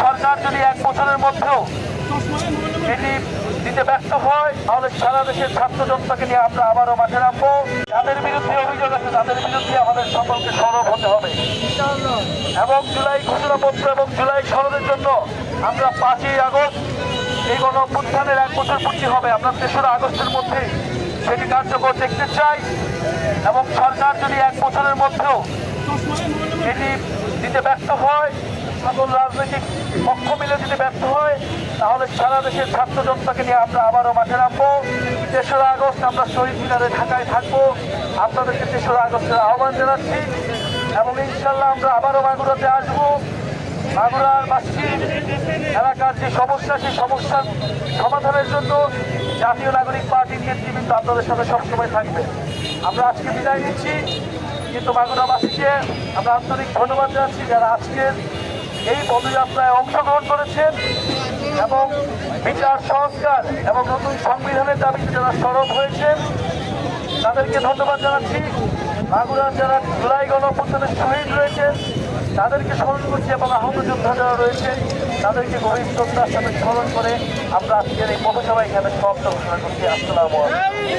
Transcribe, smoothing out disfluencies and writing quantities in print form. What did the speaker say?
সরকার যদি 1 বছরের মধ্যেও এটি দিতে ব্যর্থ হয় তাহলে সারা দেশের ছাত্র জনতাকে নিয়ে আমরা আবারও মাঠে নামবো। যাদের বিরুদ্ধে অভিযোগ আছে তাদের বিরুদ্ধে আমাদের সকলকে সরব হতে হবে এবং জুলাই ঘোষণাপত্র এবং জুলাই সনদের জন্য আমরা 5ই আগস্ট এই গণ অভ্যুত্থানের 1 বছর পূর্তি হবে। আমরা 3রা আগস্টের মধ্যে সেটি কার্যকর দেখতে চাই এবং সরকার যদি 1 বছরের মধ্যেও এটি দিতে ব্যর্থ হয়, সকল রাজনৈতিক পক্ষ মিলে যদি ব্যর্থ হয় তাহলে সারা দেশের ছাত্র জনতাকে নিয়ে আমরা আবারও মাঠে নামবো। 3রা আগস্ট আমরা শহীদ মিনারে ঢাকায় থাকবো। আপনাদেরকে 3রা আগস্টের আহ্বান জানাচ্ছি এবং ইনশাল্লাহ আমরা আবারও মাগুরাতে আসবো। মাগুরার বাসী এলাকার যে সমস্যা সেই সমস্যার সমাধানের জন্য জাতীয় নাগরিক পার্টির নেতৃবৃন্দ আপনাদের সাথে সবসময় থাকবে। আমরা আজকে বিদায় নিচ্ছি, কিন্তু মাগুরাবাসীকে আমরা আন্তরিক ধন্যবাদ জানাচ্ছি যারা আজকের এই পদযাত্রায় অংশগ্রহণ করেছেন এবং বিচার সংস্কার এবং নতুন সংবিধানের দাবিতে যারা সরব হয়েছেন তাদেরকে ধন্যবাদ জানাচ্ছি। মাগুরার যারা জুলাই গণঅভ্যুত্থানে শহীদ রয়েছেন তাদেরকে স্মরণ করছি এবং আহত যোদ্ধা যারা রয়েছে তাদেরকে গভীর শ্রদ্ধার সাথে স্মরণ করে আমরা আজকের এই পথসভা এখানে সমাপ্ত ঘোষণা করছি। আসসালামু আলাইকুম।